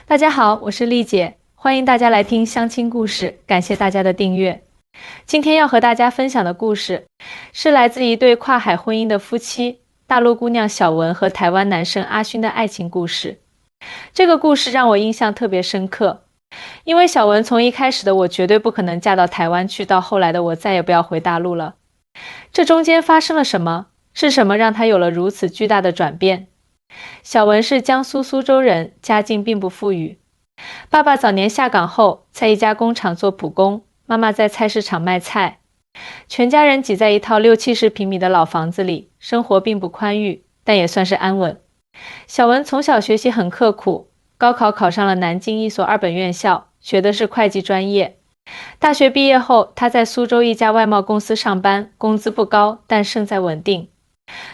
大家好，我是丽姐，欢迎大家来听相亲故事，感谢大家的订阅。今天要和大家分享的故事是来自一对跨海婚姻的夫妻，大陆姑娘小文和台湾男生阿勋的爱情故事。这个故事让我印象特别深刻，因为小文从一开始的我绝对不可能嫁到台湾去，到后来的我再也不要回大陆了。这中间发生了什么？是什么让她有了如此巨大的转变？小文是江苏苏州人，家境并不富裕。爸爸早年下岗后，在一家工厂做普工，妈妈在菜市场卖菜。全家人挤在一套60-70平米的老房子里，生活并不宽裕，但也算是安稳。小文从小学习很刻苦，高考考上了南京一所二本院校，学的是会计专业。大学毕业后，他在苏州一家外贸公司上班，工资不高，但胜在稳定。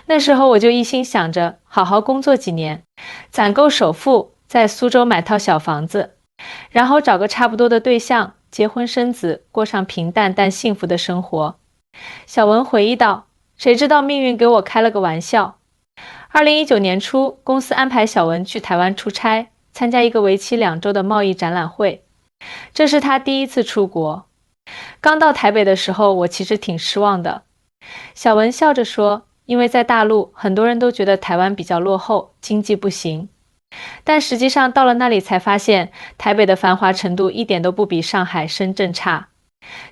那时候我就一心想着好好工作几年，攒够首付，在苏州买套小房子，然后找个差不多的对象，结婚生子，过上平淡但幸福的生活。小文回忆道，谁知道命运给我开了个玩笑。2019年初，公司安排小文去台湾出差，参加一个为期2周的贸易展览会。这是他第一次出国。刚到台北的时候，我其实挺失望的。小文笑着说，因为在大陆，很多人都觉得台湾比较落后，经济不行。但实际上到了那里才发现，台北的繁华程度一点都不比上海、深圳差。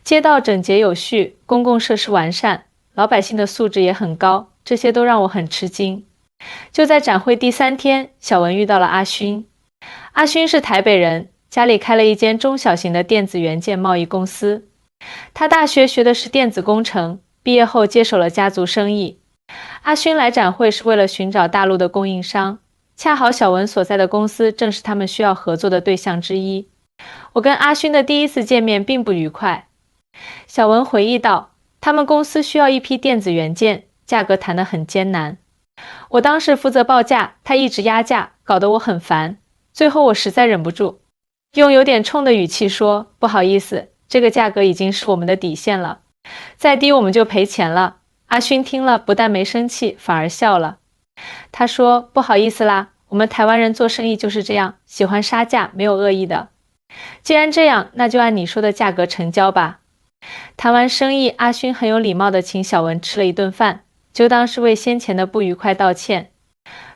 街道整洁有序，公共设施完善，老百姓的素质也很高，这些都让我很吃惊。就在展会第3天，小文遇到了阿勋。阿勋是台北人，家里开了一间中小型的电子元件贸易公司。他大学学的是电子工程，毕业后接手了家族生意。阿勋来展会是为了寻找大陆的供应商，恰好小文所在的公司正是他们需要合作的对象之一。我跟阿勋的第一次见面并不愉快。小文回忆道，他们公司需要一批电子元件，价格谈得很艰难。我当时负责报价，他一直压价，搞得我很烦。最后我实在忍不住，用有点冲的语气说，不好意思，这个价格已经是我们的底线了，再低我们就赔钱了。阿勋听了不但没生气，反而笑了。他说，不好意思啦，我们台湾人做生意就是这样，喜欢杀价，没有恶意的。既然这样，那就按你说的价格成交吧。谈完生意，阿勋很有礼貌地请小文吃了一顿饭，就当是为先前的不愉快道歉。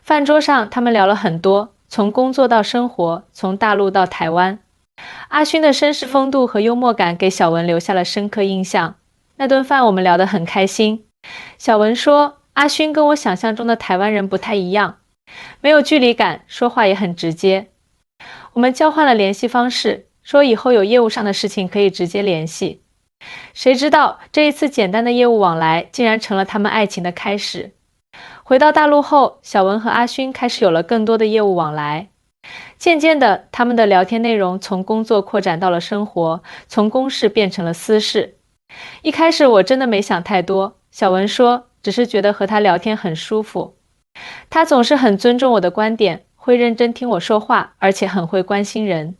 饭桌上他们聊了很多，从工作到生活，从大陆到台湾。阿勋的绅士风度和幽默感给小文留下了深刻印象。那顿饭我们聊得很开心。小文说，阿勋跟我想象中的台湾人不太一样，没有距离感，说话也很直接。我们交换了联系方式，说以后有业务上的事情可以直接联系。谁知道这一次简单的业务往来竟然成了他们爱情的开始。回到大陆后，小文和阿勋开始有了更多的业务往来。渐渐的，他们的聊天内容从工作扩展到了生活，从公事变成了私事。一开始我真的没想太多，小文说，只是觉得和他聊天很舒服。他总是很尊重我的观点，会认真听我说话，而且很会关心人。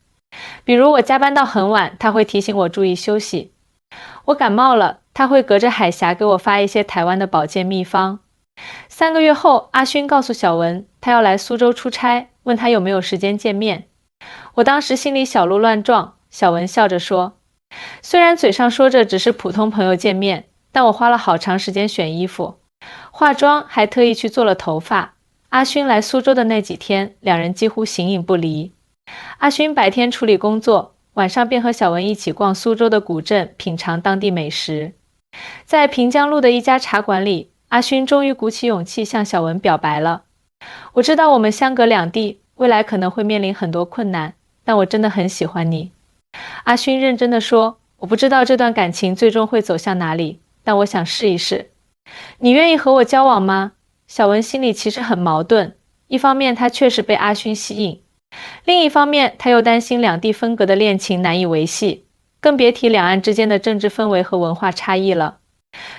比如我加班到很晚，他会提醒我注意休息。我感冒了，他会隔着海峡给我发一些台湾的保健秘方。3个月后，阿勋告诉小文，他要来苏州出差，问他有没有时间见面。我当时心里小鹿乱撞，小文笑着说，虽然嘴上说着只是普通朋友见面，但我花了好长时间选衣服，化妆，还特意去做了头发。阿勋来苏州的那几天，2人几乎形影不离。阿勋白天处理工作，晚上便和小文一起逛苏州的古镇，品尝当地美食。在平江路的一家茶馆里，阿勋终于鼓起勇气向小文表白了。我知道我们相隔两地，未来可能会面临很多困难，但我真的很喜欢你。阿勋认真地说，我不知道这段感情最终会走向哪里，但我想试一试。你愿意和我交往吗？小文心里其实很矛盾，一方面他确实被阿勋吸引，另一方面他又担心两地分隔的恋情难以维系，更别提两岸之间的政治氛围和文化差异了。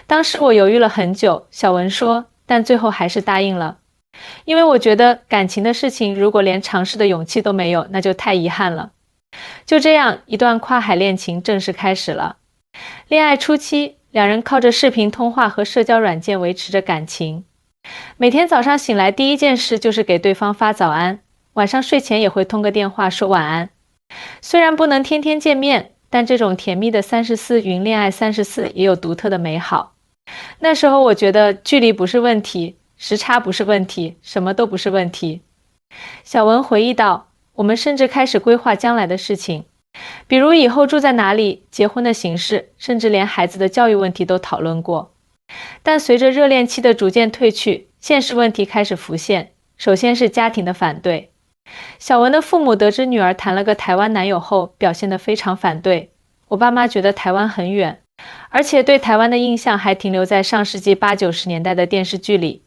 当时我犹豫了很久，小文说，但最后还是答应了。因为我觉得感情的事情如果连尝试的勇气都没有，那就太遗憾了。就这样，一段跨海恋情正式开始了。恋爱初期，两人靠着视频通话和社交软件维持着感情。每天早上醒来第一件事就是给对方发早安，晚上睡前也会通个电话说晚安。虽然不能天天见面，但这种甜蜜的34云恋爱34也有独特的美好。那时候我觉得距离不是问题，时差不是问题，什么都不是问题。小文回忆道，我们甚至开始规划将来的事情，比如以后住在哪里，结婚的形式，甚至连孩子的教育问题都讨论过。但随着热恋期的逐渐褪去，现实问题开始浮现，首先是家庭的反对。小文的父母得知女儿谈了个台湾男友后，表现得非常反对。我爸妈觉得台湾很远，而且对台湾的印象还停留在上世纪80、90年代的电视剧里，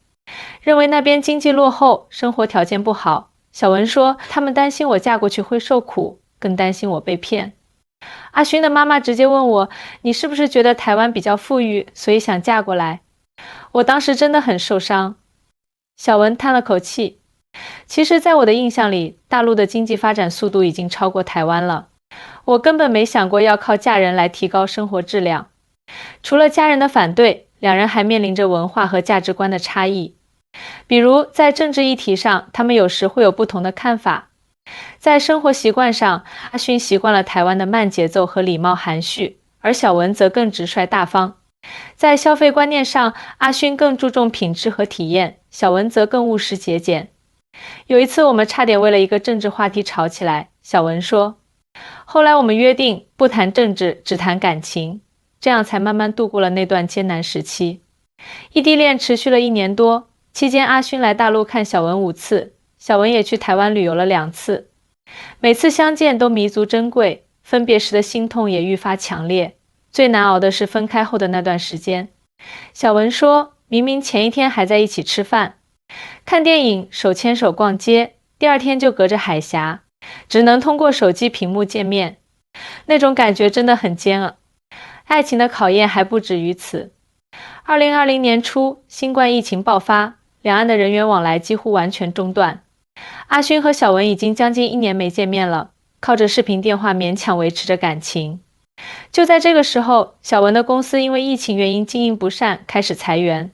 认为那边经济落后，生活条件不好。小文说，他们担心我嫁过去会受苦，更担心我被骗。阿勋的妈妈直接问我，你是不是觉得台湾比较富裕，所以想嫁过来？我当时真的很受伤。小文叹了口气，其实在我的印象里，大陆的经济发展速度已经超过台湾了。我根本没想过要靠嫁人来提高生活质量。除了家人的反对，两人还面临着文化和价值观的差异。比如在政治议题上，他们有时会有不同的看法。在生活习惯上，阿勋习惯了台湾的慢节奏和礼貌含蓄，而小文则更直率大方。在消费观念上，阿勋更注重品质和体验，小文则更务实节俭。有一次我们差点为了一个政治话题吵起来，小文说，后来我们约定不谈政治，只谈感情，这样才慢慢度过了那段艰难时期。异地恋持续了1年多，期间阿勋来大陆看小文5次，小文也去台湾旅游了2次。每次相见都弥足珍贵，分别时的心痛也愈发强烈。最难熬的是分开后的那段时间。小文说，明明前一天还在一起吃饭、看电影、手牵手逛街，第2天就隔着海峡，只能通过手机屏幕见面，那种感觉真的很煎熬。爱情的考验还不止于此。2020年初，新冠疫情爆发，两岸的人员往来几乎完全中断。阿勋和小文已经将近1年没见面了，靠着视频电话勉强维持着感情。就在这个时候，小文的公司因为疫情原因经营不善，开始裁员。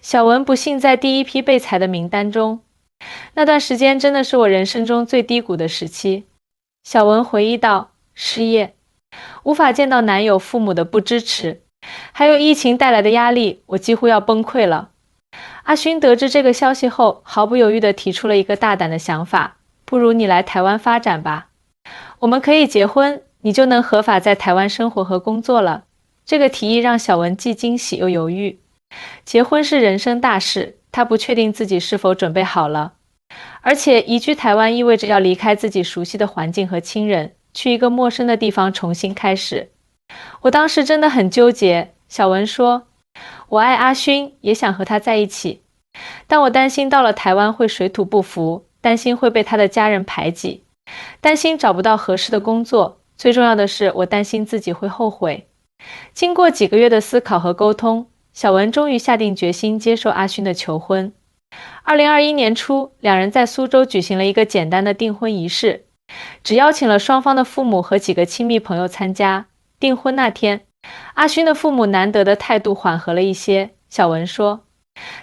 小文不幸在第一批被裁的名单中。那段时间真的是我人生中最低谷的时期。小文回忆道，失业，无法见到男友父母的不支持，还有疫情带来的压力，我几乎要崩溃了。阿勋得知这个消息后，毫不犹豫地提出了一个大胆的想法，不如你来台湾发展吧，我们可以结婚，你就能合法在台湾生活和工作了。这个提议让小文既惊喜又犹豫。结婚是人生大事，他不确定自己是否准备好了。而且移居台湾意味着要离开自己熟悉的环境和亲人，去一个陌生的地方重新开始。我当时真的很纠结。小文说，我爱阿勋，也想和他在一起，但我担心到了台湾会水土不服，担心会被他的家人排挤，担心找不到合适的工作，最重要的是我担心自己会后悔。经过几个月的思考和沟通，小文终于下定决心接受阿勋的求婚。2021年初，两人在苏州举行了一个简单的订婚仪式，只邀请了双方的父母和几个亲密朋友参加。订婚那天，阿勋的父母难得的态度缓和了一些。小文说，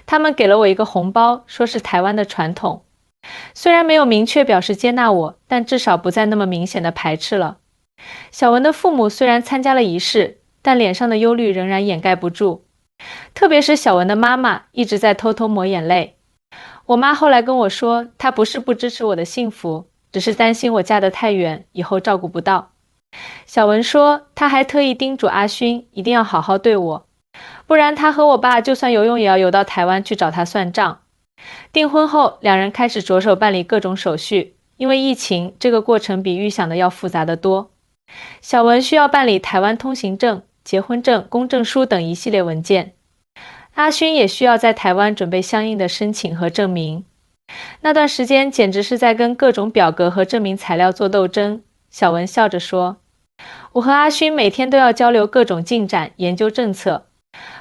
他们给了我一个红包，说是台湾的传统。虽然没有明确表示接纳我，但至少不再那么明显的排斥了。小文的父母虽然参加了仪式，但脸上的忧虑仍然掩盖不住。特别是小文的妈妈一直在偷偷抹眼泪。我妈后来跟我说，她不是不支持我的幸福，只是担心我嫁得太远，以后照顾不到。小文说，她还特意叮嘱阿勋一定要好好对我，不然她和我爸就算游泳也要游到台湾去找他算账。订婚后，两人开始着手办理各种手续，因为疫情，这个过程比预想的要复杂得多。小文需要办理台湾通行证、结婚证、公证书等一系列文件，阿勋也需要在台湾准备相应的申请和证明。那段时间简直是在跟各种表格和证明材料做斗争。小文笑着说，我和阿勋每天都要交流各种进展，研究政策，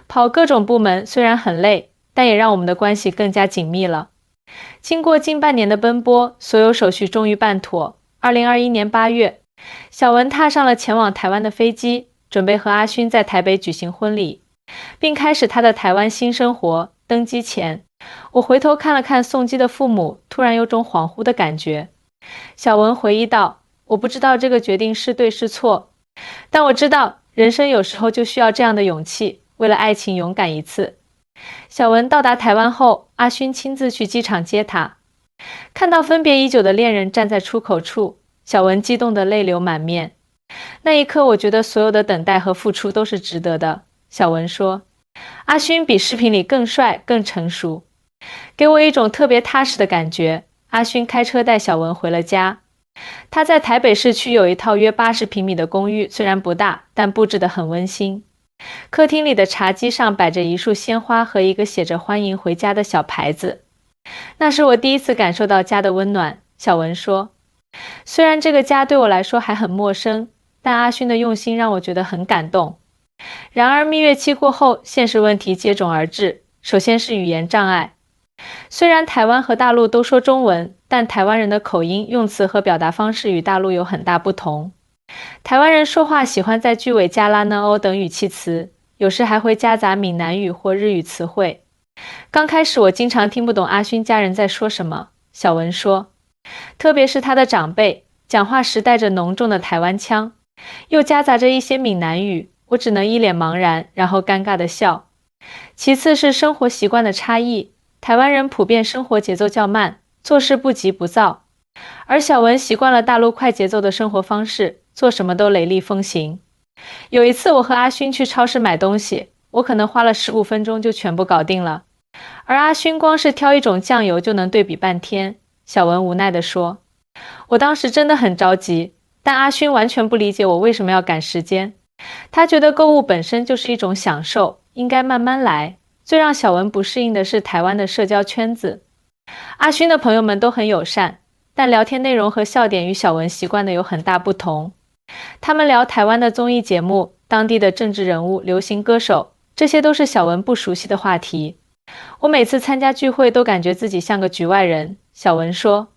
跑各种部门，虽然很累，但也让我们的关系更加紧密了。经过近半年的奔波，所有手续终于办妥。2021年8月，小文踏上了前往台湾的飞机，准备和阿勋在台北举行婚礼，并开始他的台湾新生活。登机前，我回头看了看宋基的父母，突然有种恍惚的感觉。小文回忆道：我不知道这个决定是对是错，但我知道人生有时候就需要这样的勇气，为了爱情勇敢一次。小文到达台湾后，阿勋亲自去机场接他。看到分别已久的恋人站在出口处，小文激动得泪流满面。那一刻，我觉得所有的等待和付出都是值得的。小文说，阿勋比视频里更帅、更成熟，给我一种特别踏实的感觉。阿勋开车带小文回了家。他在台北市区有一套约80平米的公寓，虽然不大，但布置得很温馨。客厅里的茶几上摆着一束鲜花和一个写着欢迎回家的小牌子。那是我第一次感受到家的温暖，小文说。虽然这个家对我来说还很陌生，但阿勋的用心让我觉得很感动。然而蜜月期过后，现实问题接踵而至，首先是语言障碍。虽然台湾和大陆都说中文，但台湾人的口音、用词和表达方式与大陆有很大不同。台湾人说话喜欢在句尾加拉呢欧等语气词，有时还会夹杂闽南语或日语词汇。刚开始我经常听不懂阿勋家人在说什么，小文说，特别是他的长辈，讲话时带着浓重的台湾腔，又夹杂着一些闽南语，我只能一脸茫然，然后尴尬地笑。其次是生活习惯的差异，台湾人普遍生活节奏较慢，做事不急不躁，而小文习惯了大陆快节奏的生活方式，做什么都雷厉风行。有一次我和阿勋去超市买东西，我可能花了15分钟就全部搞定了，而阿勋光是挑一种酱油就能对比半天。小文无奈地说，我当时真的很着急，但阿勋完全不理解我为什么要赶时间。他觉得购物本身就是一种享受，应该慢慢来。最让小文不适应的是台湾的社交圈子。阿勋的朋友们都很友善，但聊天内容和笑点与小文习惯的有很大不同。他们聊台湾的综艺节目、当地的政治人物、流行歌手，这些都是小文不熟悉的话题。我每次参加聚会都感觉自己像个局外人，小文说。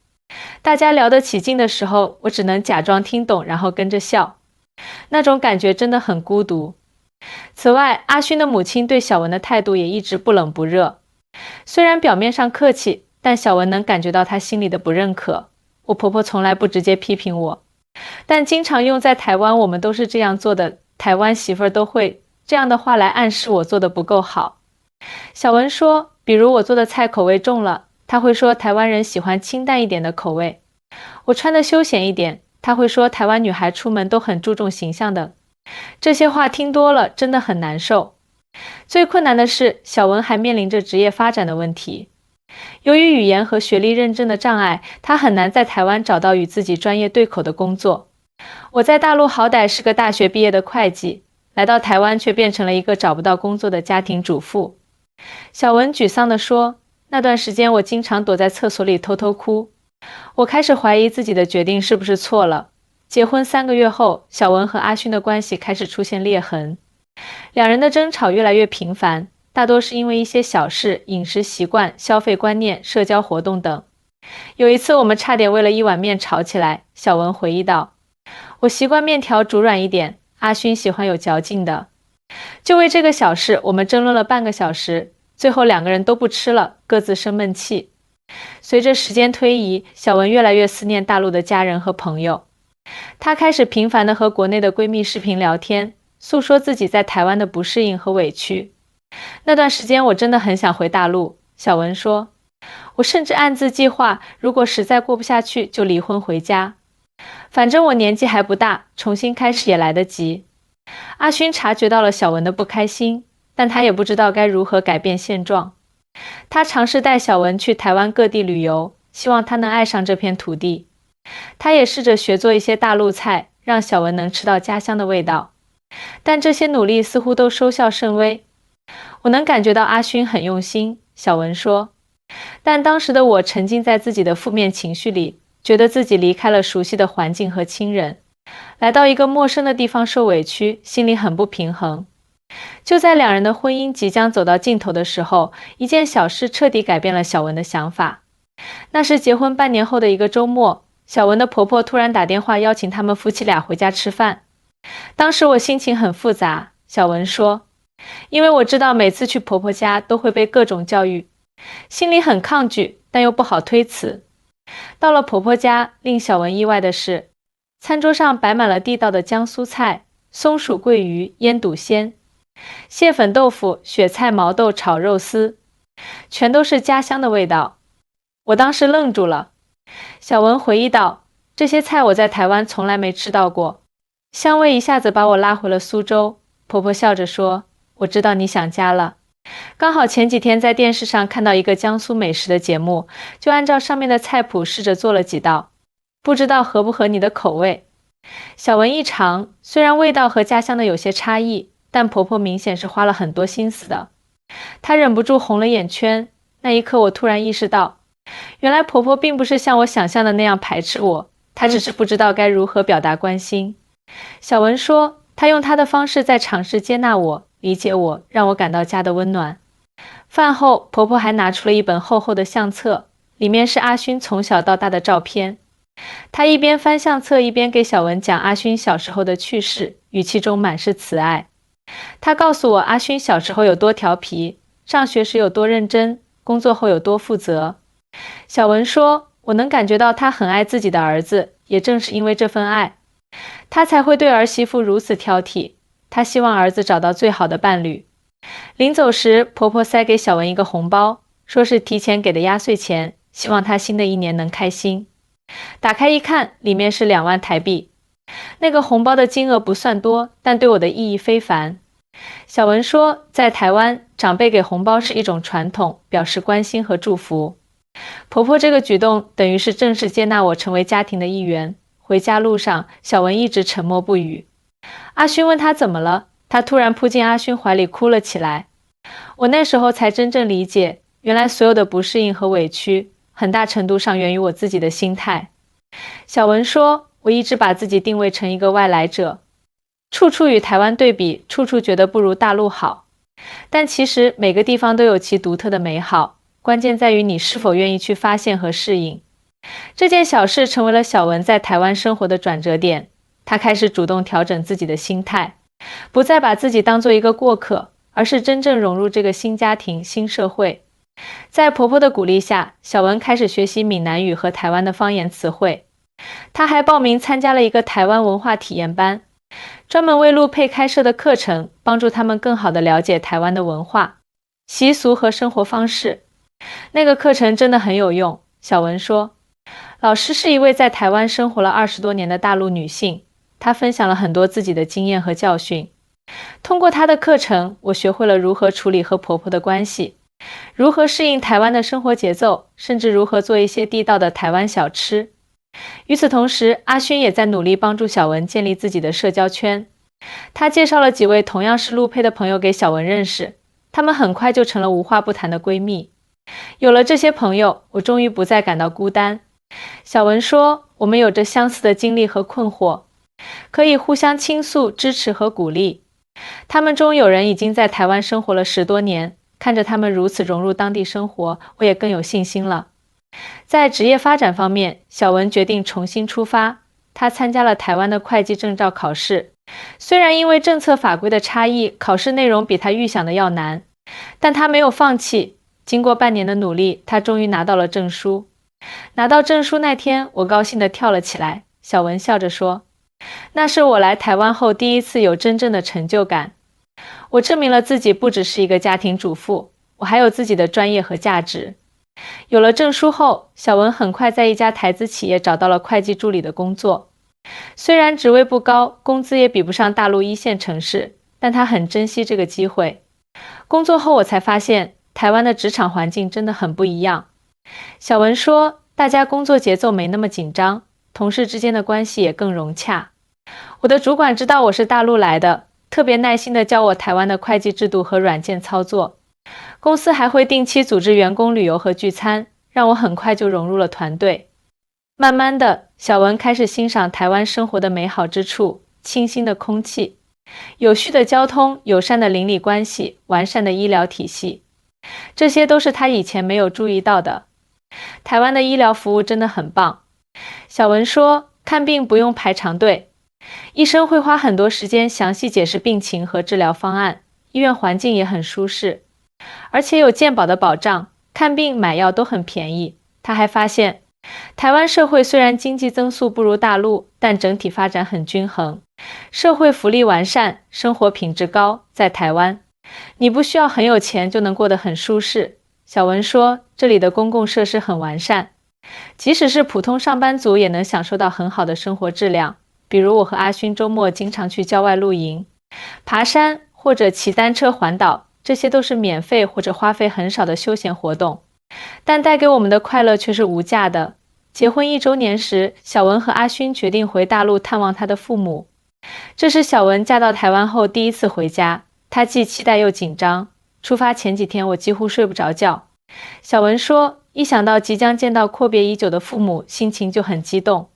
大家聊得起劲的时候，我只能假装听懂，然后跟着笑。那种感觉真的很孤独。此外，阿勋的母亲对小文的态度也一直不冷不热。虽然表面上客气，但小文能感觉到她心里的不认可。我婆婆从来不直接批评我，但经常用在台湾我们都是这样做的，台湾媳妇儿都会这样的话来暗示我做的不够好。小文说，比如我做的菜口味重了，她会说台湾人喜欢清淡一点的口味。我穿的休闲一点，她会说台湾女孩出门都很注重形象的。这些话听多了真的很难受。最困难的是，小文还面临着职业发展的问题。由于语言和学历认证的障碍，她很难在台湾找到与自己专业对口的工作。我在大陆好歹是个大学毕业的会计，来到台湾却变成了一个找不到工作的家庭主妇。小文沮丧地说，那段时间我经常躲在厕所里偷偷哭。我开始怀疑自己的决定是不是错了。结婚3个月后，小文和阿勋的关系开始出现裂痕，两人的争吵越来越频繁，大多是因为一些小事、饮食习惯、消费观念、社交活动等。有一次我们差点为了一碗面吵起来，小文回忆道，我习惯面条煮软一点，阿勋喜欢有嚼劲的。就为这个小事，我们争论了半个小时，最后2个人都不吃了，各自生闷气。随着时间推移，小文越来越思念大陆的家人和朋友。她开始频繁地和国内的闺蜜视频聊天，诉说自己在台湾的不适应和委屈。那段时间我真的很想回大陆，小文说。我甚至暗自计划，如果实在过不下去就离婚回家。反正我年纪还不大，重新开始也来得及。阿勋察觉到了小文的不开心，但他也不知道该如何改变现状。他尝试带小文去台湾各地旅游，希望她能爱上这片土地。他也试着学做一些大陆菜，让小文能吃到家乡的味道。但这些努力似乎都收效甚微。我能感觉到阿勋很用心，小文说。但当时的我沉浸在自己的负面情绪里，觉得自己离开了熟悉的环境和亲人，来到一个陌生的地方受委屈，心里很不平衡。就在2人的婚姻即将走到尽头的时候，一件小事彻底改变了小文的想法。那是结婚半年后的一个周末，小文的婆婆突然打电话邀请他们夫妻俩回家吃饭。当时我心情很复杂，小文说，因为我知道每次去婆婆家都会被各种教育，心里很抗拒，但又不好推辞。到了婆婆家，令小文意外的是，餐桌上摆满了地道的江苏菜，松鼠桂鱼、腌笃鲜、蟹粉豆腐、雪菜毛豆炒肉丝，全都是家乡的味道。我当时愣住了。小文回忆道，这些菜我在台湾从来没吃到过，香味一下子把我拉回了苏州。婆婆笑着说，我知道你想家了。刚好前几天在电视上看到一个江苏美食的节目，就按照上面的菜谱试着做了几道，不知道合不合你的口味。小文一尝，虽然味道和家乡的有些差异，但婆婆明显是花了很多心思的。她忍不住红了眼圈，那一刻我突然意识到，原来婆婆并不是像我想象的那样排斥我，她只是不知道该如何表达关心。小文说，她用她的方式在尝试接纳我，理解我，让我感到家的温暖。饭后，婆婆还拿出了一本厚厚的相册，里面是阿勋从小到大的照片。她一边翻相册，一边给小文讲阿勋小时候的趣事，语气中满是慈爱。她告诉我，阿勋小时候有多调皮，上学时有多认真，工作后有多负责。小文说，我能感觉到他很爱自己的儿子，也正是因为这份爱，他才会对儿媳妇如此挑剔。他希望儿子找到最好的伴侣。临走时，婆婆塞给小文一个红包，说是提前给的压岁钱，希望他新的一年能开心。打开一看，里面是2万台币。那个红包的金额不算多，但对我的意义非凡。小文说，在台湾，长辈给红包是一种传统，表示关心和祝福。婆婆这个举动等于是正式接纳我成为家庭的一员。回家路上，小文一直沉默不语。阿勋问她怎么了，她突然扑进阿勋怀里哭了起来。我那时候才真正理解，原来所有的不适应和委屈，很大程度上源于我自己的心态。小文说，我一直把自己定位成一个外来者，处处与台湾对比，处处觉得不如大陆好。但其实每个地方都有其独特的美好，关键在于你是否愿意去发现和适应。这件小事成为了小文在台湾生活的转折点，她开始主动调整自己的心态，不再把自己当做一个过客，而是真正融入这个新家庭、新社会。在婆婆的鼓励下，小文开始学习闽南语和台湾的方言词汇。她还报名参加了一个台湾文化体验班，专门为陆配开设的课程，帮助他们更好地了解台湾的文化、习俗和生活方式。那个课程真的很有用，小文说。老师是一位在台湾生活了20多年的大陆女性，她分享了很多自己的经验和教训。通过她的课程，我学会了如何处理和婆婆的关系，如何适应台湾的生活节奏，甚至如何做一些地道的台湾小吃。与此同时，阿勋也在努力帮助小文建立自己的社交圈。他介绍了几位同样是陆配的朋友给小文认识，他们很快就成了无话不谈的闺蜜。有了这些朋友，我终于不再感到孤单。小文说，我们有着相似的经历和困惑，可以互相倾诉、支持和鼓励。他们中有人已经在台湾生活了10多年，看着他们如此融入当地生活，我也更有信心了。在职业发展方面，小文决定重新出发。她参加了台湾的会计证照考试，虽然因为政策法规的差异，考试内容比她预想的要难，但她没有放弃。经过半年的努力，她终于拿到了证书。拿到证书那天，我高兴地跳了起来。小文笑着说，那是我来台湾后第一次有真正的成就感。我证明了自己不只是一个家庭主妇，我还有自己的专业和价值。有了证书后，小文很快在一家台资企业找到了会计助理的工作。虽然职位不高，工资也比不上大陆1线城市，但他很珍惜这个机会。工作后我才发现，台湾的职场环境真的很不一样。小文说，大家工作节奏没那么紧张，同事之间的关系也更融洽。我的主管知道我是大陆来的，特别耐心地教我台湾的会计制度和软件操作。公司还会定期组织员工旅游和聚餐，让我很快就融入了团队。慢慢的，小文开始欣赏台湾生活的美好之处，清新的空气、有序的交通、友善的邻里关系、完善的医疗体系，这些都是他以前没有注意到的。台湾的医疗服务真的很棒。小文说，看病不用排长队，医生会花很多时间详细解释病情和治疗方案，医院环境也很舒适，而且有健保的保障，看病买药都很便宜。他还发现，台湾社会虽然经济增速不如大陆，但整体发展很均衡，社会福利完善，生活品质高。在台湾，你不需要很有钱就能过得很舒适。小文说，这里的公共设施很完善，即使是普通上班族也能享受到很好的生活质量。比如我和阿勋周末经常去郊外露营、爬山或者骑单车环岛，这些都是免费或者花费很少的休闲活动，但带给我们的快乐却是无价的。结婚1周年时，小文和阿勋决定回大陆探望他的父母。这是小文嫁到台湾后第一次回家，她既期待又紧张。出发前几天我几乎睡不着觉。小文说，一想到即将见到阔别已久的父母，心情就很激动。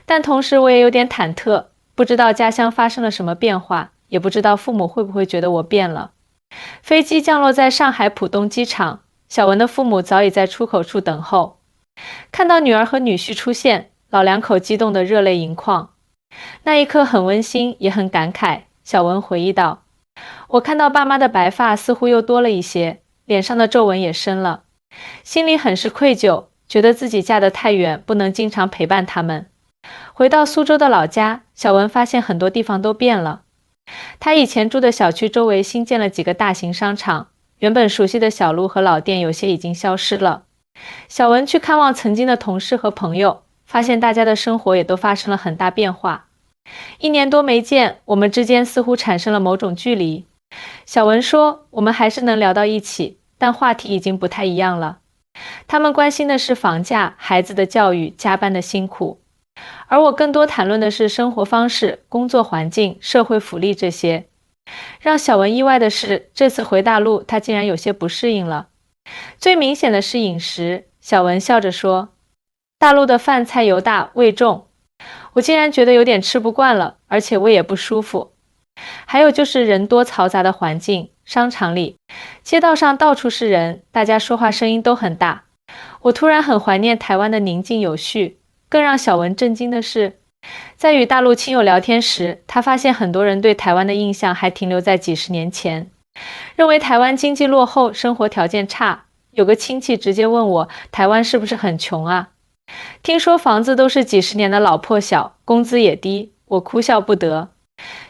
但同时我也有点忐忑，不知道家乡发生了什么变化，也不知道父母会不会觉得我变了。飞机降落在上海浦东机场，小文的父母早已在出口处等候。看到女儿和女婿出现，老两口激动得热泪盈眶。那一刻很温馨，也很感慨。小文回忆道，我看到爸妈的白发似乎又多了一些，脸上的皱纹也深了，心里很是愧疚，觉得自己嫁得太远，不能经常陪伴他们。回到苏州的老家，小文发现很多地方都变了。他以前住的小区周围新建了几个大型商场，原本熟悉的小路和老店有些已经消失了。小文去看望曾经的同事和朋友，发现大家的生活也都发生了很大变化。1年多没见，我们之间似乎产生了某种距离。小文说，我们还是能聊到一起，但话题已经不太一样了。他们关心的是房价、孩子的教育、加班的辛苦，而我更多谈论的是生活方式、工作环境、社会福利这些。让小文意外的是，这次回大陆，他竟然有些不适应了。最明显的是饮食，小文笑着说，大陆的饭菜油大味重，我竟然觉得有点吃不惯了，而且胃也不舒服。还有就是人多嘈杂的环境，商场里、街道上到处是人，大家说话声音都很大。我突然很怀念台湾的宁静有序。更让小文震惊的是，在与大陆亲友聊天时，他发现很多人对台湾的印象还停留在几十年前，认为台湾经济落后，生活条件差。有个亲戚直接问我，台湾是不是很穷啊？听说房子都是几十年的老破小，工资也低，我哭笑不得。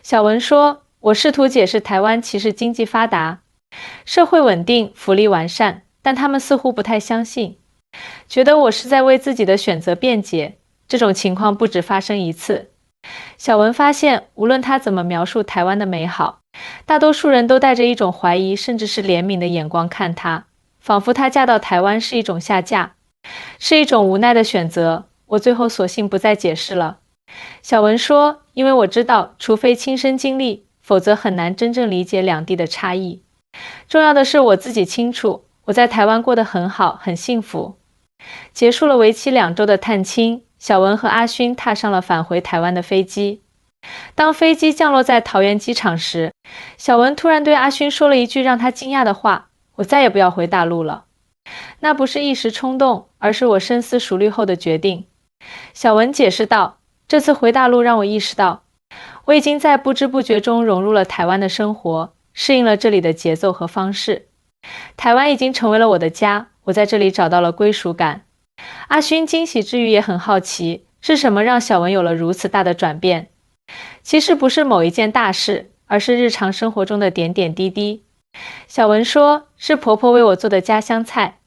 小文说，我试图解释台湾其实经济发达，社会稳定，福利完善，但他们似乎不太相信，觉得我是在为自己的选择辩解。这种情况不止发生一次。小文发现，无论他怎么描述台湾的美好，大多数人都带着一种怀疑甚至是怜悯的眼光看他，仿佛他嫁到台湾是一种下嫁，是一种无奈的选择。我最后索性不再解释了。小文说，因为我知道，除非亲身经历，否则很难真正理解两地的差异。重要的是我自己清楚，我在台湾过得很好，很幸福。结束了为期2周的探亲，小文和阿勋踏上了返回台湾的飞机。当飞机降落在桃园机场时，小文突然对阿勋说了一句让他惊讶的话，我再也不要回大陆了。那不是一时冲动，而是我深思熟虑后的决定。小文解释道，这次回大陆让我意识到，我已经在不知不觉中融入了台湾的生活，适应了这里的节奏和方式。台湾已经成为了我的家，我在这里找到了归属感。阿勋惊喜之余也很好奇，是什么让小文有了如此大的转变？其实不是某一件大事，而是日常生活中的点点滴滴。小文说，是婆婆为我做的家乡菜，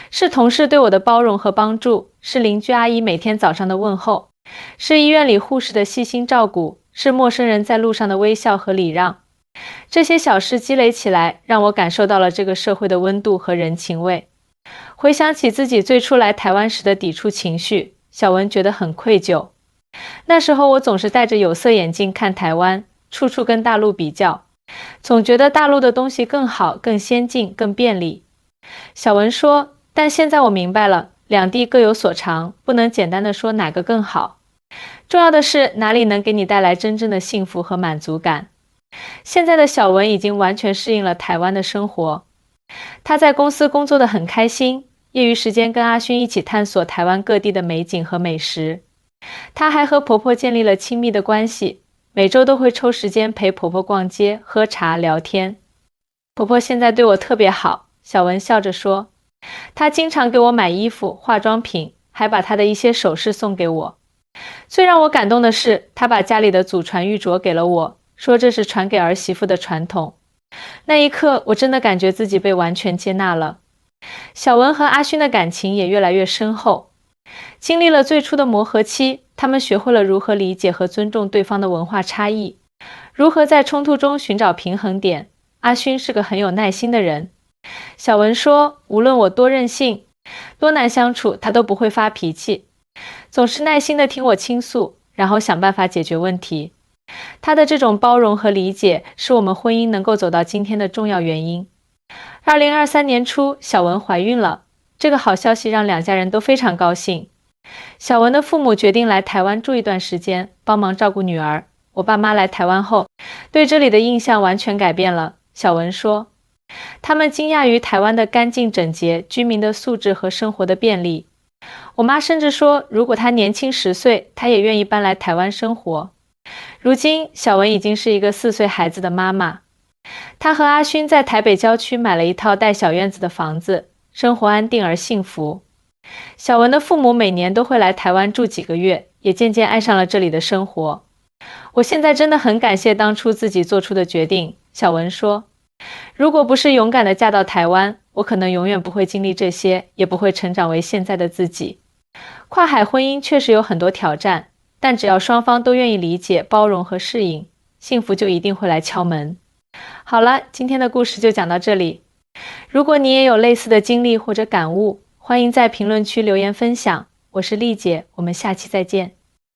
是同事对我的包容和帮助，是邻居阿姨每天早上的问候，是医院里护士的细心照顾，是陌生人在路上的微笑和礼让。这些小事积累起来，让我感受到了这个社会的温度和人情味。回想起自己最初来台湾时的抵触情绪，小文觉得很愧疚。那时候我总是戴着有色眼镜看台湾，处处跟大陆比较，总觉得大陆的东西更好、更先进、更便利。小文说，但现在我明白了，两地各有所长，不能简单的说哪个更好。重要的是哪里能给你带来真正的幸福和满足感。现在的小文已经完全适应了台湾的生活。他在公司工作得很开心，业余时间跟阿勋一起探索台湾各地的美景和美食。他还和婆婆建立了亲密的关系，每周都会抽时间陪婆婆逛街、喝茶、聊天。婆婆现在对我特别好，小文笑着说。他经常给我买衣服、化妆品，还把他的一些首饰送给我。最让我感动的是，他把家里的祖传玉镯给了我，说这是传给儿媳妇的传统。那一刻，我真的感觉自己被完全接纳了。小文和阿勋的感情也越来越深厚。经历了最初的磨合期，他们学会了如何理解和尊重对方的文化差异，如何在冲突中寻找平衡点。阿勋是个很有耐心的人。小文说，无论我多任性，多难相处，他都不会发脾气，总是耐心地听我倾诉，然后想办法解决问题。他的这种包容和理解是我们婚姻能够走到今天的重要原因。2023年初，小文怀孕了，这个好消息让两家人都非常高兴。小文的父母决定来台湾住一段时间，帮忙照顾女儿。我爸妈来台湾后，对这里的印象完全改变了。小文说，他们惊讶于台湾的干净整洁、居民的素质和生活的便利。我妈甚至说，如果她年轻10岁，她也愿意搬来台湾生活。如今，小文已经是一个4岁孩子的妈妈。她和阿勋在台北郊区买了一套带小院子的房子，生活安定而幸福。小文的父母每年都会来台湾住几个月，也渐渐爱上了这里的生活。我现在真的很感谢当初自己做出的决定，小文说。如果不是勇敢地嫁到台湾，我可能永远不会经历这些，也不会成长为现在的自己。跨海婚姻确实有很多挑战，但只要双方都愿意理解、包容和适应，幸福就一定会来敲门。好了，今天的故事就讲到这里。如果你也有类似的经历或者感悟，欢迎在评论区留言分享。我是丽姐，我们下期再见。